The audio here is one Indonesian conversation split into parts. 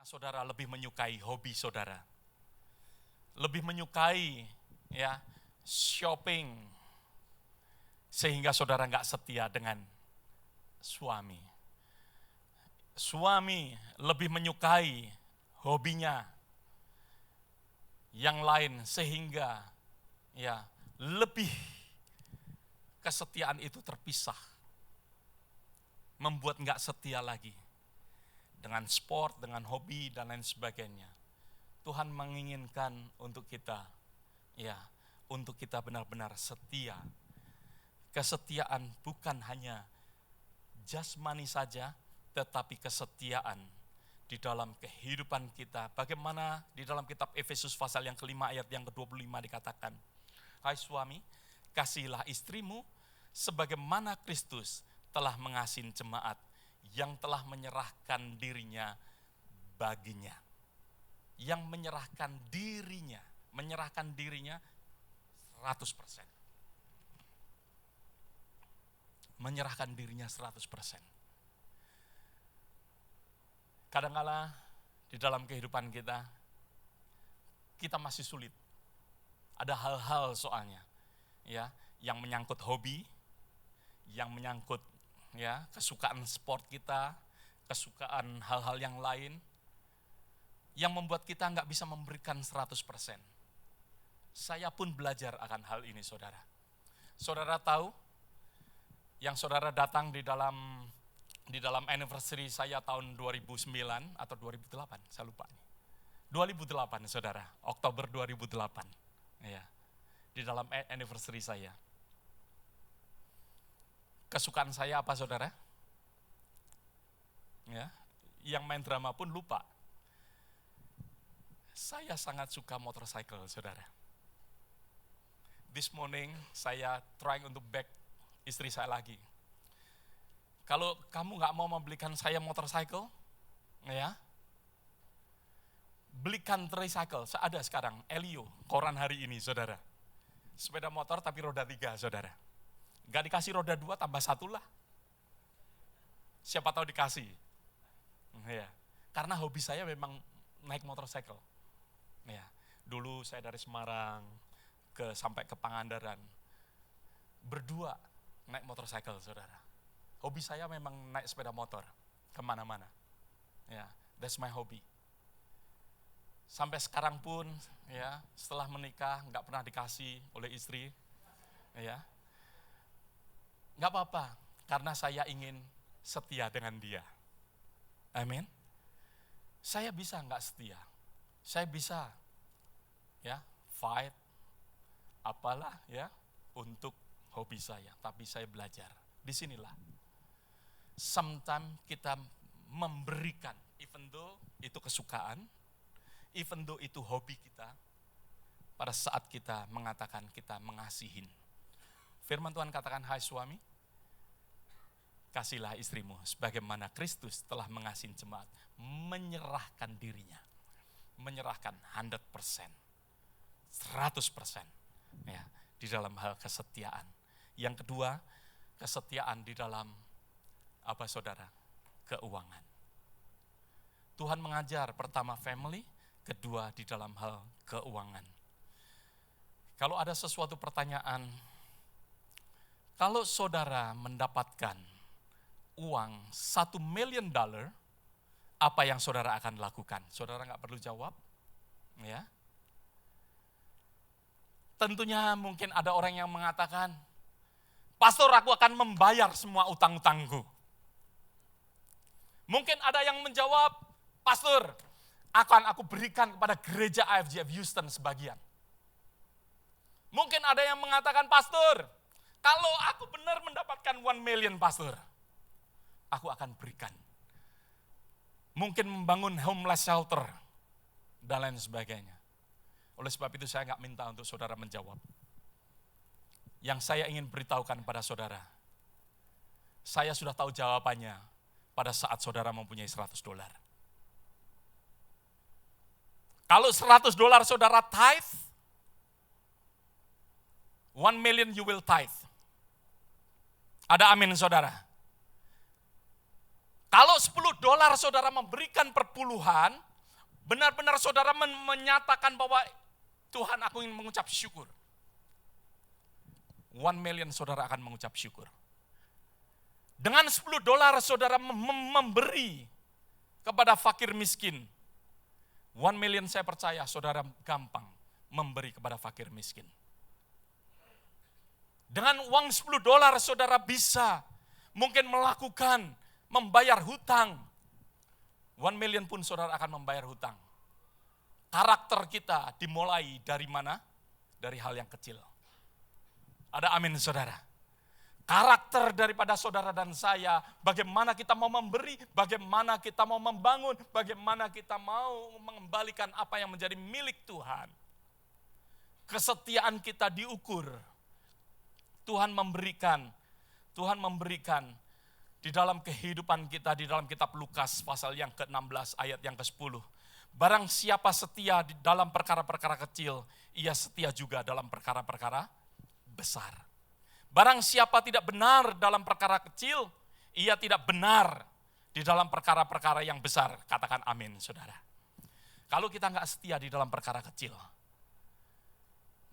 Saudara lebih menyukai hobi saudara? Lebih menyukai ya shopping sehingga saudara nggak setia dengan suami. Suami lebih menyukai hobinya yang lain sehingga ya lebih kesetiaan itu terpisah. Membuat nggak setia lagi dengan sport, dengan hobi dan lain sebagainya. Tuhan menginginkan untuk kita, ya, untuk kita benar-benar setia. Kesetiaan bukan hanya jasmani saja, tetapi kesetiaan di dalam kehidupan kita. Bagaimana di dalam kitab Efesus pasal yang kelima ayat yang ke-25 dikatakan, hai suami, kasihilah istrimu sebagaimana Kristus telah mengasihi jemaat yang telah menyerahkan dirinya baginya. Yang menyerahkan dirinya 100%. Menyerahkan dirinya 100%. Kadang-kala di dalam kehidupan kita masih sulit. Ada hal-hal soalnya, ya, yang menyangkut hobi, yang menyangkut ya kesukaan sport kita, kesukaan hal-hal yang lain, yang membuat kita nggak bisa memberikan 100%. Saya pun belajar akan hal ini, saudara. Saudara tahu, yang saudara datang di dalam anniversary saya tahun 2009 atau 2008, saya lupa. 2008, saudara, Oktober 2008. Ya, di dalam anniversary saya. Kesukaan saya apa, saudara? Ya, yang main drama pun lupa. Saya sangat suka motorcycle, saudara. This morning saya trying untuk back istri saya lagi. Kalau kamu nggak mau membelikan saya motorcycle, ya, belikan tricycle. Ada sekarang, Elio, koran hari ini, saudara. Sepeda motor tapi roda 3, saudara. Gak dikasih roda 2 tambah 1 lah. Siapa tahu dikasih. Ya. Karena hobi saya memang naik motorcycle. Ya. Dulu saya dari Semarang sampai ke Pangandaran. Berdua naik motorcycle, saudara. Hobi saya memang naik sepeda motor kemana-mana. Ya, that's my hobby. Sampai sekarang pun, ya, setelah menikah nggak pernah dikasih oleh istri. Ya. Nggak apa-apa, karena saya ingin setia dengan dia. Amin. Saya bisa nggak setia, saya bisa ya fight, apalah ya untuk hobi saya. Tapi saya belajar, disinilah. Sometimes kita memberikan, even though itu kesukaan, even though itu hobi kita, pada saat kita mengatakan kita mengasihin. Firman Tuhan katakan, hai suami, kasihilah istrimu sebagaimana Kristus telah mengasihi jemaat, menyerahkan dirinya, menyerahkan 100%, 100%, ya, di dalam hal kesetiaan. Yang kedua, kesetiaan di dalam apa, saudara? Keuangan. Tuhan mengajar pertama family, kedua di dalam hal keuangan. Kalau ada sesuatu pertanyaan, kalau saudara mendapatkan uang $1 million, apa yang saudara akan lakukan? Saudara nggak perlu jawab, ya. Tentunya mungkin ada orang yang mengatakan, pastor, aku akan membayar semua utang-utangku. Mungkin ada yang menjawab, pastor, akan aku berikan kepada gereja IFGF Houston sebagian. Mungkin ada yang mengatakan, pastor, kalau aku benar mendapatkan 1 million, pastor, aku akan berikan. Mungkin membangun homeless shelter, dan lain sebagainya. Oleh sebab itu saya nggak minta untuk saudara menjawab. Yang saya ingin beritahukan pada saudara, saya sudah tahu jawabannya pada saat saudara mempunyai $100. Kalau $100 saudara tithe, 1 million you will tithe. Ada amin, saudara? Kalau $10 saudara memberikan perpuluhan, Benar-benar saudara menyatakan bahwa Tuhan, aku ingin mengucap syukur. 1 million saudara akan mengucap syukur. Dengan $10 saudara memberi kepada fakir miskin. 1 million saya percaya saudara gampang memberi kepada fakir miskin. Dengan uang $10 saudara bisa mungkin melakukan, membayar hutang. 1 million pun saudara akan membayar hutang. Karakter kita dimulai dari mana? Dari hal yang kecil. Ada amin saudara. Karakter daripada saudara dan saya, bagaimana kita mau memberi, bagaimana kita mau membangun, bagaimana kita mau mengembalikan apa yang menjadi milik Tuhan. Kesetiaan kita diukur. Tuhan memberikan di dalam kehidupan kita, di dalam kitab Lukas pasal yang ke-16 ayat yang ke-10. Barang siapa setia di dalam perkara-perkara kecil, ia setia juga dalam perkara-perkara besar. Barang siapa tidak benar dalam perkara kecil, ia tidak benar di dalam perkara-perkara yang besar. Katakan amin, saudara. Kalau kita nggak setia di dalam perkara kecil,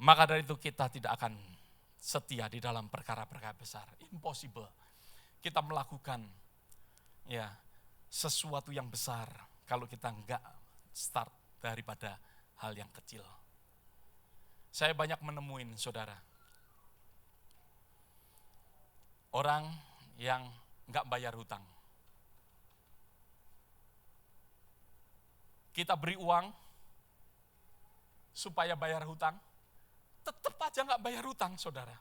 maka dari itu kita tidak akan setia di dalam perkara-perkara besar. Impossible. Kita melakukan sesuatu yang besar kalau kita nggak start daripada hal yang kecil. Saya banyak menemuin saudara, orang yang nggak bayar hutang. Kita beri uang supaya bayar hutang, tetap aja nggak bayar hutang, saudara.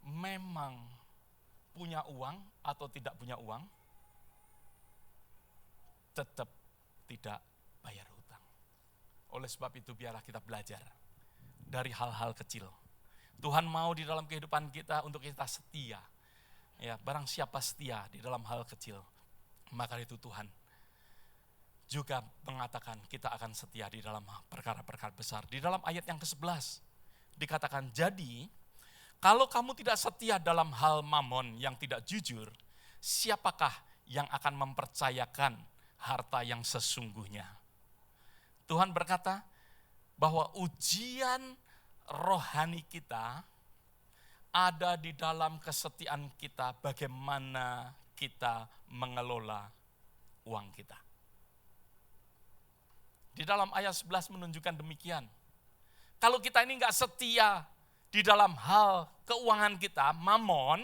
Memang punya uang atau tidak punya uang, tetap tidak bayar hutang. Oleh sebab itu biarlah kita belajar dari hal-hal kecil. Tuhan mau di dalam kehidupan kita untuk kita setia. Ya, barang siapa setia di dalam hal kecil, maka itu Tuhan juga mengatakan kita akan setia di dalam perkara-perkara besar. Di dalam ayat yang ke-11 dikatakan, jadi kalau kamu tidak setia dalam hal mamon yang tidak jujur, siapakah yang akan mempercayakan harta yang sesungguhnya? Tuhan berkata bahwa ujian rohani kita ada di dalam kesetiaan kita, bagaimana kita mengelola uang kita. Di dalam ayat 11 menunjukkan demikian. Kalau kita ini enggak setia di dalam hal keuangan kita, mamon,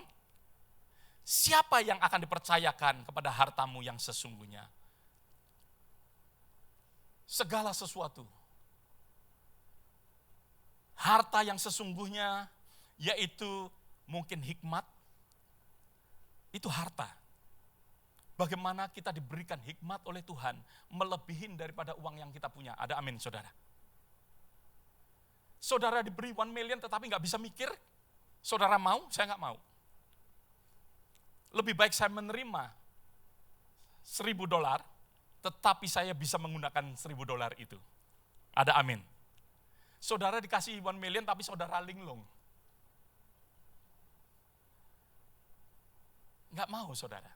siapa yang akan dipercayakan kepada hartamu yang sesungguhnya? Segala sesuatu. Harta yang sesungguhnya yaitu mungkin hikmat, itu harta. Bagaimana kita diberikan hikmat oleh Tuhan, melebihin daripada uang yang kita punya. Ada amin saudara. Saudara diberi 1 million tetapi gak bisa mikir, saudara mau, saya gak mau. Lebih baik saya menerima $1.000, tetapi saya bisa menggunakan $1.000 itu. Ada amin. Saudara dikasih 1 million tapi saudara linglung. Enggak mau saudara.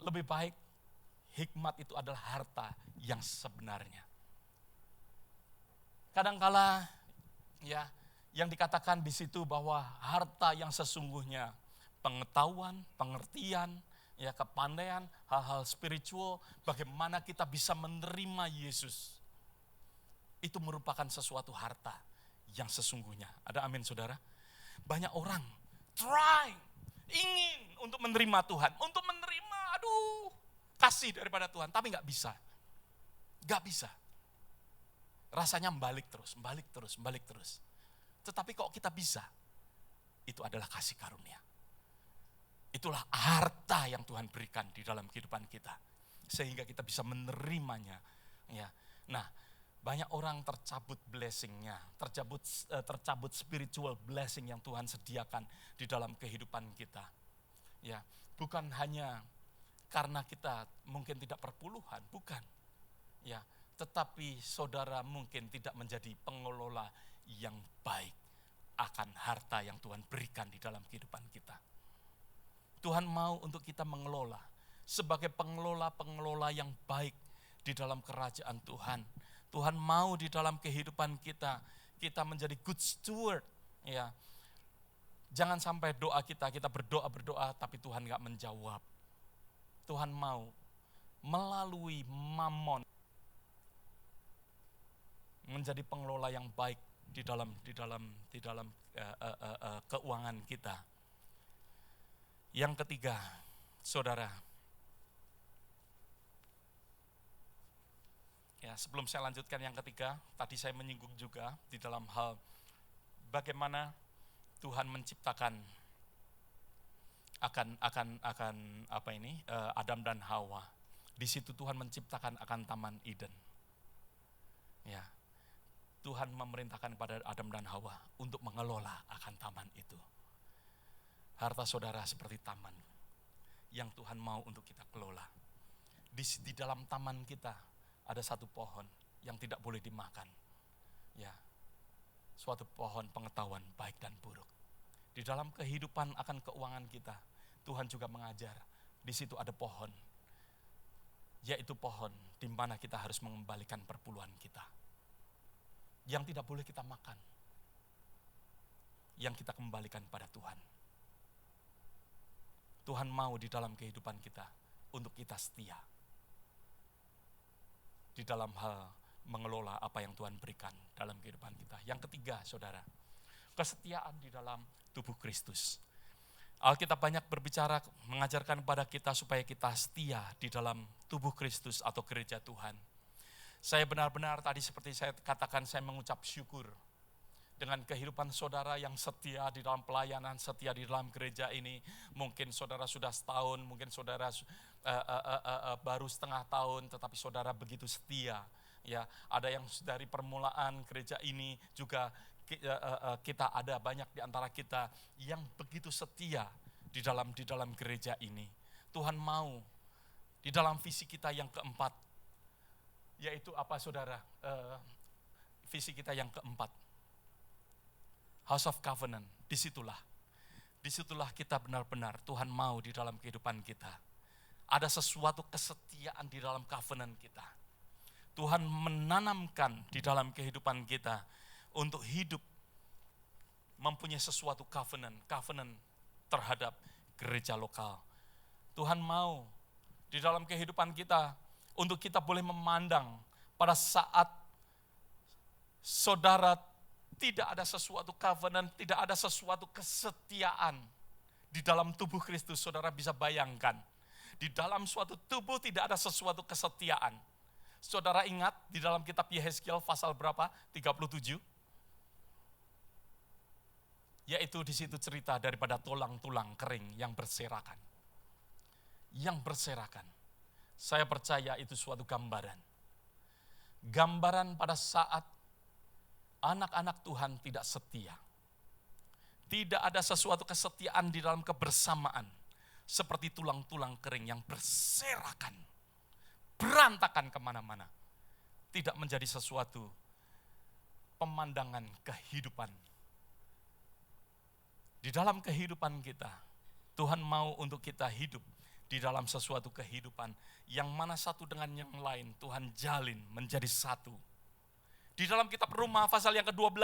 Lebih baik hikmat itu adalah harta yang sebenarnya. Kadangkala yang dikatakan di situ bahwa harta yang sesungguhnya, pengetahuan, pengertian, kepandaian, hal-hal spiritual, bagaimana kita bisa menerima Yesus. Itu merupakan sesuatu harta yang sesungguhnya. Ada amin saudara? Banyak orang ingin untuk menerima Tuhan, untuk menerima, kasih daripada Tuhan, tapi gak bisa. Gak bisa. Rasanya balik terus. Tetapi kok kita bisa? Itu adalah kasih karunia. Itulah harta yang Tuhan berikan di dalam kehidupan kita. Sehingga kita bisa menerimanya. Nah, banyak orang tercabut blessing-nya, tercabut spiritual blessing yang Tuhan sediakan di dalam kehidupan kita. Bukan hanya karena kita mungkin tidak perpuluhan, bukan. Tetapi saudara mungkin tidak menjadi pengelola yang baik akan harta yang Tuhan berikan di dalam kehidupan kita. Tuhan mau untuk kita mengelola sebagai pengelola-pengelola yang baik di dalam kerajaan Tuhan. Tuhan mau di dalam kehidupan kita menjadi good steward. Ya. Jangan sampai doa kita berdoa, tapi Tuhan gak menjawab. Tuhan mau melalui Mammon menjadi pengelola yang baik di dalam keuangan kita. Yang ketiga, saudara. Ya, sebelum saya lanjutkan yang ketiga, tadi saya menyinggung juga di dalam hal bagaimana Tuhan menciptakan Adam dan Hawa. Di situ Tuhan menciptakan akan Taman Eden. Ya. Tuhan memerintahkan kepada Adam dan Hawa untuk mengelola akan taman itu. Harta saudara seperti taman yang Tuhan mau untuk kita kelola. Di dalam taman kita ada satu pohon yang tidak boleh dimakan. Ya, suatu pohon pengetahuan baik dan buruk. Di dalam kehidupan akan keuangan kita, Tuhan juga mengajar. Di situ ada pohon, yaitu pohon di mana kita harus mengembalikan perpuluhan kita. Yang tidak boleh kita makan, yang kita kembalikan pada Tuhan. Tuhan mau di dalam kehidupan kita untuk kita setia di dalam hal mengelola apa yang Tuhan berikan dalam kehidupan kita. Yang ketiga, saudara, kesetiaan di dalam tubuh Kristus. Alkitab banyak berbicara, mengajarkan kepada kita supaya kita setia di dalam tubuh Kristus atau gereja Tuhan. Saya benar-benar tadi seperti saya katakan, saya mengucap syukur dengan kehidupan saudara yang setia di dalam pelayanan, setia di dalam gereja ini. Mungkin saudara sudah setahun, mungkin saudara baru setengah tahun, tetapi saudara begitu setia. Ya, ada yang dari permulaan gereja ini juga kita ada banyak di antara kita yang begitu setia di dalam gereja ini. Tuhan mau di dalam visi kita yang keempat, yaitu apa saudara? Visi kita yang keempat, House of Covenant. Disitulah kita benar-benar Tuhan mau di dalam kehidupan kita. Ada sesuatu kesetiaan di dalam covenant kita. Tuhan menanamkan di dalam kehidupan kita untuk hidup mempunyai sesuatu covenant terhadap gereja lokal. Tuhan mau di dalam kehidupan kita untuk kita boleh memandang pada saat saudara tidak ada sesuatu covenant, tidak ada sesuatu kesetiaan di dalam tubuh Kristus. Saudara bisa bayangkan, di dalam suatu tubuh tidak ada sesuatu kesetiaan. Saudara ingat di dalam kitab Yehezkiel pasal berapa? 37. Yaitu di situ cerita daripada tulang-tulang kering yang berserakan. Yang berserakan. Saya percaya itu suatu gambaran. Gambaran pada saat anak-anak Tuhan tidak setia. Tidak ada sesuatu kesetiaan di dalam kebersamaan. Seperti tulang-tulang kering yang berserakan. Berantakan kemana-mana. Tidak menjadi sesuatu pemandangan kehidupan. Di dalam kehidupan kita, Tuhan mau untuk kita hidup di dalam sesuatu kehidupan yang mana satu dengan yang lain Tuhan jalin menjadi satu. Di dalam kitab Roma pasal yang ke-12,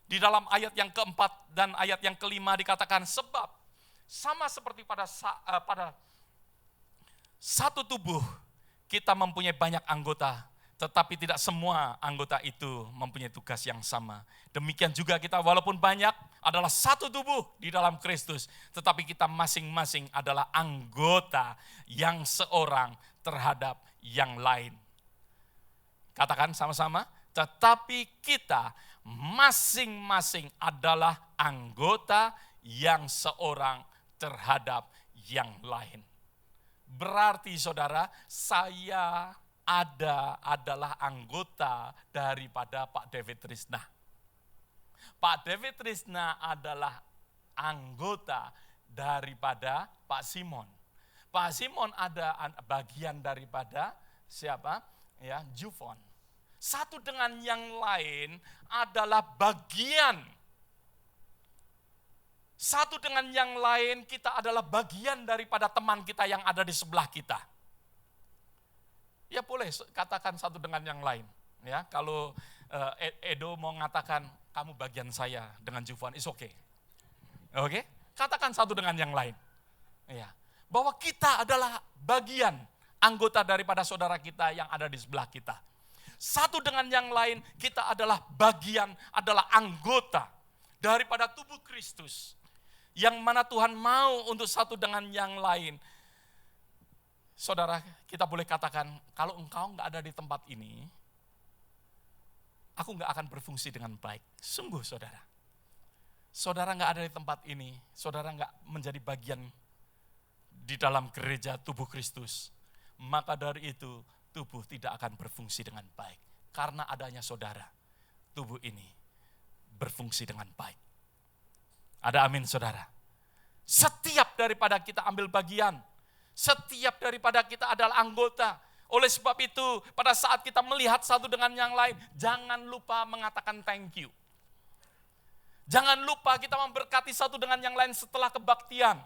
di dalam ayat yang keempat dan ayat yang kelima dikatakan, sebab sama seperti pada satu tubuh kita mempunyai banyak anggota, tetapi tidak semua anggota itu mempunyai tugas yang sama. Demikian juga kita walaupun banyak adalah satu tubuh di dalam Kristus, tetapi kita masing-masing adalah anggota yang seorang terhadap yang lain. Katakan sama-sama, tetapi kita masing-masing adalah anggota yang seorang terhadap yang lain. Berarti saudara, saya adalah anggota daripada Pak David Trisna. Pak David Trisna adalah anggota daripada Pak Simon. Pak Simon ada bagian daripada siapa? Ya, Jufon. Satu dengan yang lain adalah bagian Satu dengan yang lain, kita adalah bagian daripada teman kita yang ada di sebelah kita. Ya boleh katakan satu dengan yang lain. Ya, kalau Edo mau mengatakan kamu bagian saya dengan Jufan, it's okay. Oke? Katakan satu dengan yang lain. Ya, bahwa kita adalah bagian anggota daripada saudara kita yang ada di sebelah kita. Satu dengan yang lain, kita adalah bagian, adalah anggota daripada tubuh Kristus. Yang mana Tuhan mau untuk satu dengan yang lain. Saudara, kita boleh katakan, kalau engkau nggak ada di tempat ini, aku nggak akan berfungsi dengan baik. Sungguh saudara. Saudara nggak ada di tempat ini, saudara nggak menjadi bagian di dalam gereja tubuh Kristus. Maka dari itu, tubuh tidak akan berfungsi dengan baik. Karena adanya saudara, tubuh ini berfungsi dengan baik. Ada amin saudara. Setiap daripada kita ambil bagian, setiap daripada kita adalah anggota. Oleh sebab itu, pada saat kita melihat satu dengan yang lain, jangan lupa mengatakan thank you. Jangan lupa kita memberkati satu dengan yang lain setelah kebaktian.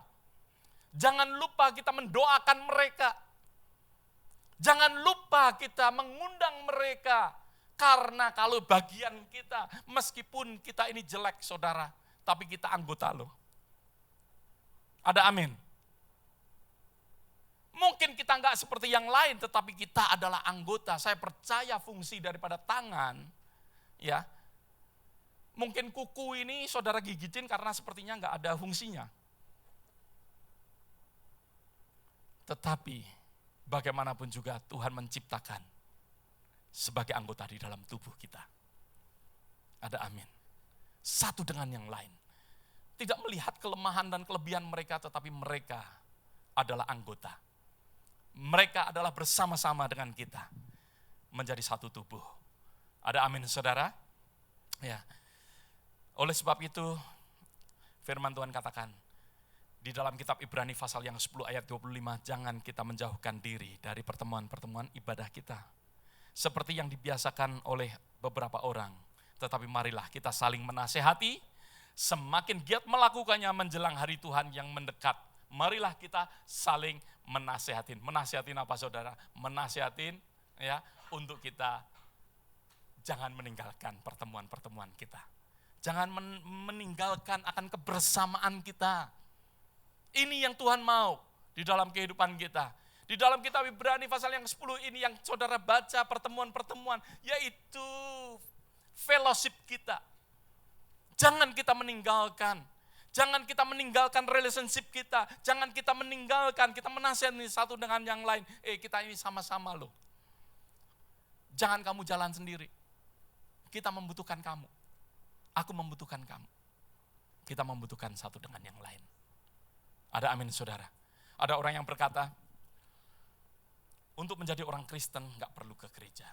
Jangan lupa kita mendoakan mereka. Jangan lupa kita mengundang mereka. Karena kalau bagian kita, meskipun kita ini jelek saudara, tapi kita anggota loh. Ada amin. Mungkin kita enggak seperti yang lain, tetapi kita adalah anggota. Saya percaya fungsi daripada tangan, ya. Mungkin kuku ini saudara gigitin karena sepertinya enggak ada fungsinya. Tetapi bagaimanapun juga Tuhan menciptakan sebagai anggota di dalam tubuh kita. Ada amin. Satu dengan yang lain. Tidak melihat kelemahan dan kelebihan mereka, tetapi mereka adalah anggota. Mereka adalah bersama-sama dengan kita. Menjadi satu tubuh. Ada amin saudara? Ya. Oleh sebab itu, firman Tuhan katakan, di dalam kitab Ibrani pasal yang 10 ayat 25, jangan kita menjauhkan diri dari pertemuan-pertemuan ibadah kita. Seperti yang dibiasakan oleh beberapa orang. Tetapi marilah kita saling menasehati, semakin giat melakukannya menjelang hari Tuhan yang mendekat. Marilah kita saling menasehatin. Menasehatin apa saudara? Menasehatin ya untuk kita jangan meninggalkan pertemuan-pertemuan kita. Jangan meninggalkan akan kebersamaan kita. Ini yang Tuhan mau di dalam kehidupan kita. Di dalam kitab Ibrani pasal yang 10 ini yang saudara baca pertemuan-pertemuan, yaitu fellowship kita. Jangan kita meninggalkan. Jangan kita meninggalkan relationship kita. Jangan kita meninggalkan, kita menasihati satu dengan yang lain. Kita ini sama-sama loh. Jangan kamu jalan sendiri. Kita membutuhkan kamu. Aku membutuhkan kamu. Kita membutuhkan satu dengan yang lain. Ada amin saudara. Ada orang yang berkata, untuk menjadi orang Kristen gak perlu ke gereja.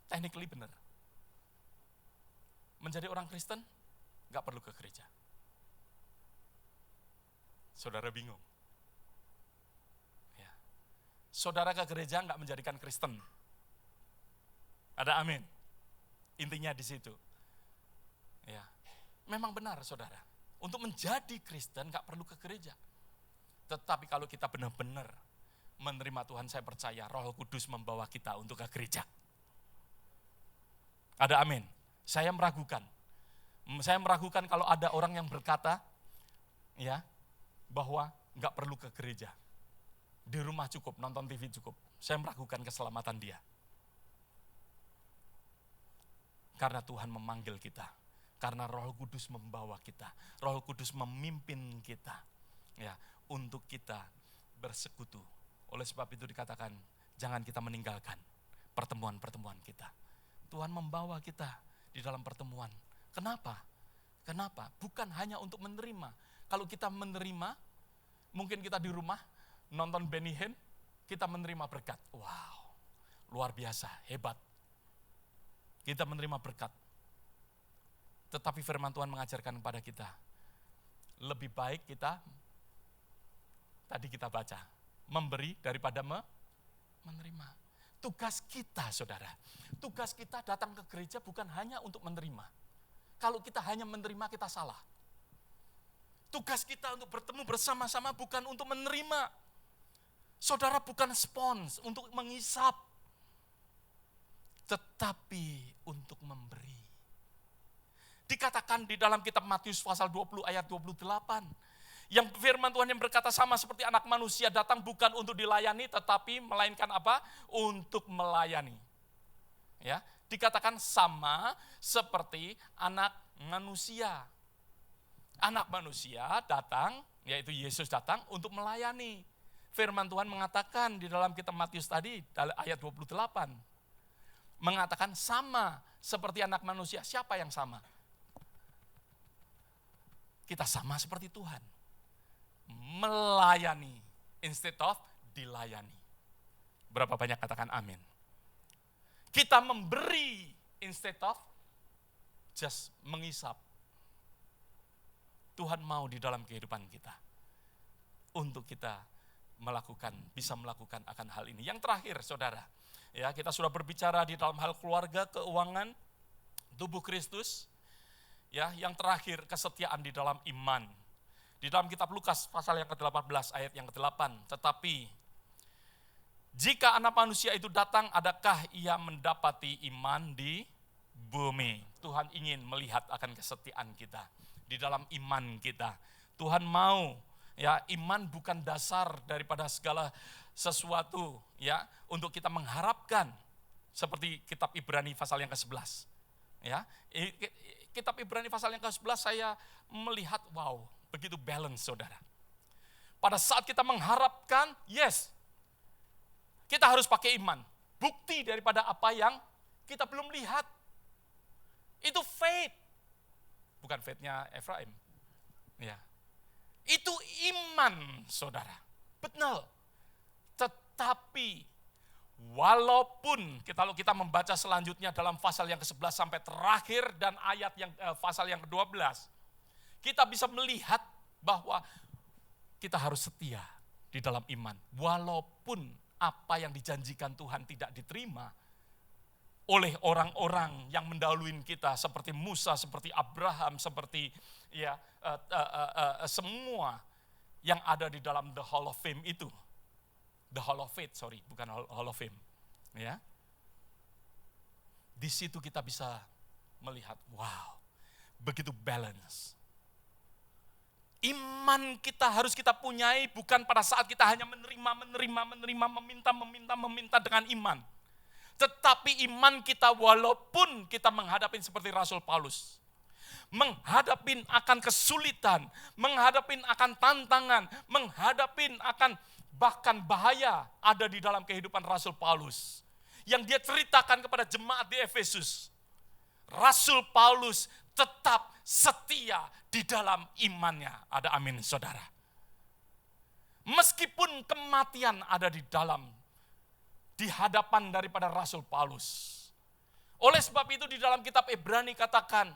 Technically benar. Menjadi orang Kristen gak perlu ke gereja. Saudara bingung. Ya. Saudara ke gereja gak menjadikan Kristen. Ada amin. Intinya di situ. Ya. Memang benar saudara. Untuk menjadi Kristen gak perlu ke gereja. Tetapi kalau kita benar-benar menerima Tuhan, saya percaya Roh Kudus membawa kita untuk ke gereja. Ada amin. Saya meragukan kalau ada orang yang berkata, ya, bahwa nggak perlu ke gereja, di rumah cukup, nonton TV cukup. Saya meragukan keselamatan dia, karena Tuhan memanggil kita, karena Roh Kudus membawa kita, Roh Kudus memimpin kita, ya, untuk kita bersekutu. Oleh sebab itu dikatakan, jangan kita meninggalkan pertemuan-pertemuan kita. Tuhan membawa kita di dalam pertemuan. Kenapa? Bukan hanya untuk menerima. Kalau kita menerima, mungkin kita di rumah nonton Benny Hinn, kita menerima berkat. Wow, luar biasa, hebat. Kita menerima berkat. Tetapi firman Tuhan mengajarkan kepada kita, lebih baik kita, tadi kita baca, memberi daripada menerima. Tugas kita saudara, tugas kita datang ke gereja bukan hanya untuk menerima. Kalau kita hanya menerima, kita salah. Tugas kita untuk bertemu bersama-sama bukan untuk menerima. Saudara bukan spons untuk mengisap, tetapi untuk memberi. Dikatakan di dalam kitab Matius pasal 20 ayat 28. Yang firman Tuhan yang berkata sama seperti anak manusia datang bukan untuk dilayani, tetapi melainkan apa? Untuk melayani. Ya, dikatakan sama seperti anak manusia. Anak manusia datang, yaitu Yesus datang untuk melayani. Firman Tuhan mengatakan di dalam kitab Matius tadi, ayat 28. Mengatakan sama seperti anak manusia. Siapa yang sama? Kita sama seperti Tuhan. Melayani instead of dilayani. Berapa banyak katakan amin? Kita memberi instead of just mengisap. Tuhan mau di dalam kehidupan kita untuk kita bisa melakukan akan hal ini. Yang terakhir, saudara, ya kita sudah berbicara di dalam hal keluarga, keuangan, tubuh Kristus. Ya, yang terakhir kesetiaan di dalam iman. Di dalam kitab Lukas pasal yang ke-18 ayat yang ke-8, tetapi jika anak manusia itu datang, adakah ia mendapati iman di bumi? Tuhan ingin melihat akan kesetiaan kita. Di dalam iman kita. Tuhan mau, ya, iman bukan dasar daripada segala sesuatu, ya, untuk kita mengharapkan seperti kitab Ibrani pasal yang ke-11. Ya, kitab Ibrani pasal yang ke-11 saya melihat wow, begitu balance, saudara. Pada saat kita mengharapkan, yes, kita harus pakai iman. Bukti daripada apa yang kita belum lihat. Itu faith. Bukan faith-nya Efraim. Ya. Itu iman, saudara. Benar. Tetapi walaupun kalau kita membaca selanjutnya dalam pasal yang ke-11 sampai terakhir dan ayat yang pasal yang ke-12, kita bisa melihat bahwa kita harus setia di dalam iman. Walaupun apa yang dijanjikan Tuhan tidak diterima oleh orang-orang yang mendahului kita seperti Musa, seperti Abraham, seperti ya semua yang ada di dalam the Hall of Fame itu. The Hall of Faith, bukan Hall of Fame. Ya. Di situ kita bisa melihat, wow, begitu balance. Iman kita harus kita punyai bukan pada saat kita hanya meminta dengan iman. Tetapi iman kita walaupun kita menghadapi seperti Rasul Paulus. Menghadapi akan kesulitan, menghadapi akan tantangan, menghadapi akan bahkan bahaya ada di dalam kehidupan Rasul Paulus. Yang dia ceritakan kepada jemaat di Efesus. Rasul Paulus tetap setia di dalam imannya. Ada amin, saudara. Meskipun kematian ada di hadapan daripada Rasul Paulus. Oleh sebab itu di dalam kitab Ibrani katakan,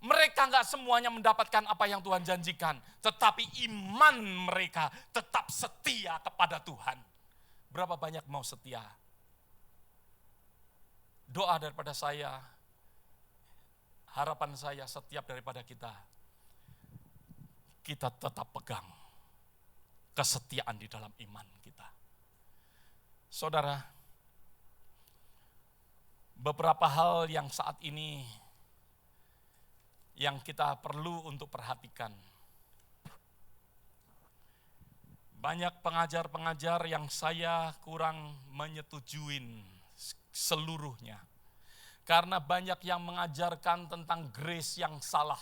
mereka enggak semuanya mendapatkan apa yang Tuhan janjikan, tetapi iman mereka tetap setia kepada Tuhan. Berapa banyak mau setia? Doa daripada saya, harapan saya setiap daripada kita tetap pegang kesetiaan di dalam iman kita. Saudara, beberapa hal yang saat ini yang kita perlu untuk perhatikan. Banyak pengajar-pengajar yang saya kurang menyetujuin seluruhnya. Karena banyak yang mengajarkan tentang grace yang salah.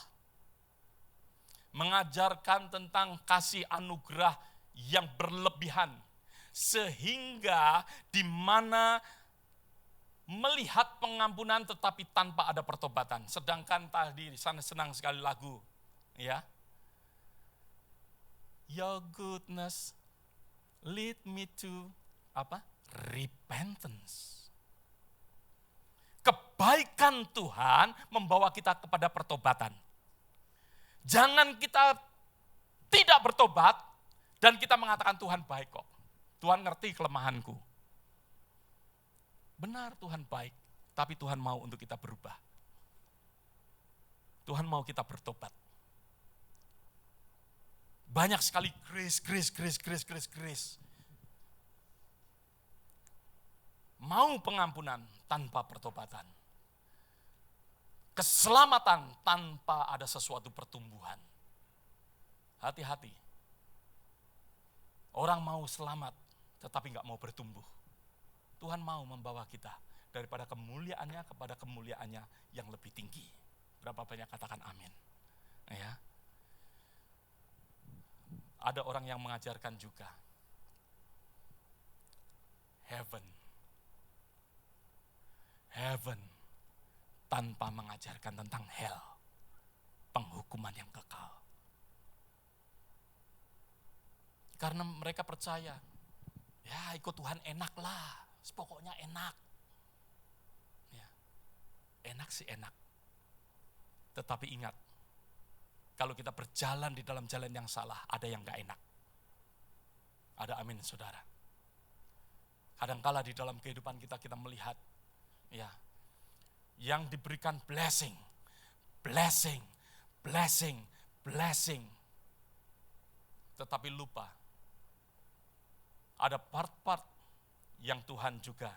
Mengajarkan tentang kasih anugerah yang berlebihan. Sehingga di mana melihat pengampunan tetapi tanpa ada pertobatan. Sedangkan tadi sana senang sekali lagu, ya. Your goodness lead me to apa? Repentance. Kebaikan Tuhan membawa kita kepada pertobatan. Jangan kita tidak bertobat dan kita mengatakan Tuhan baik kok. Tuhan ngerti kelemahanku. Benar Tuhan baik, tapi Tuhan mau untuk kita berubah. Tuhan mau kita bertobat. Banyak sekali grace. Mau pengampunan tanpa pertobatan. Keselamatan tanpa ada sesuatu pertumbuhan. Hati-hati. Orang mau selamat, tetapi nggak mau bertumbuh. Tuhan mau membawa kita daripada kemuliaannya kepada kemuliaannya yang lebih tinggi. Berapa banyak katakan amin. Ya. Ada orang yang mengajarkan juga. Heaven tanpa mengajarkan tentang hell. Penghukuman yang kekal. Karena mereka percaya, ya ikut Tuhan enak lah, pokoknya enak. Ya, enak sih enak. Tetapi ingat, kalau kita berjalan di dalam jalan yang salah, ada yang gak enak. Ada amin saudara. Kadangkala di dalam kehidupan kita melihat, ya, yang diberikan blessing. Tetapi lupa, ada part-part yang Tuhan juga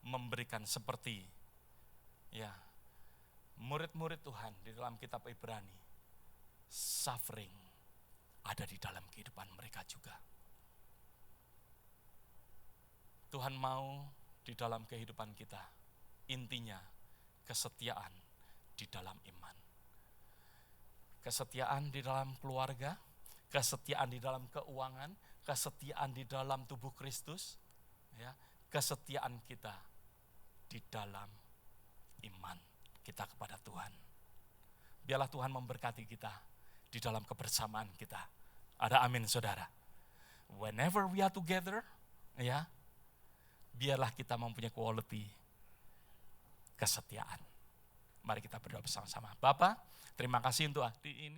memberikan seperti ya murid-murid Tuhan di dalam kitab Ibrani. Suffering ada di dalam kehidupan mereka juga. Tuhan mau di dalam kehidupan kita, intinya kesetiaan di dalam iman. Kesetiaan di dalam keluarga, kesetiaan di dalam keuangan, kesetiaan di dalam tubuh Kristus, ya, kesetiaan kita di dalam iman kita kepada Tuhan. Biarlah Tuhan memberkati kita di dalam kebersamaan kita. Ada amin saudara. Whenever we are together, ya, biarlah kita mempunyai quality kesetiaan. Mari kita berdoa bersama-sama. Bapa, terima kasih untuk hari ini.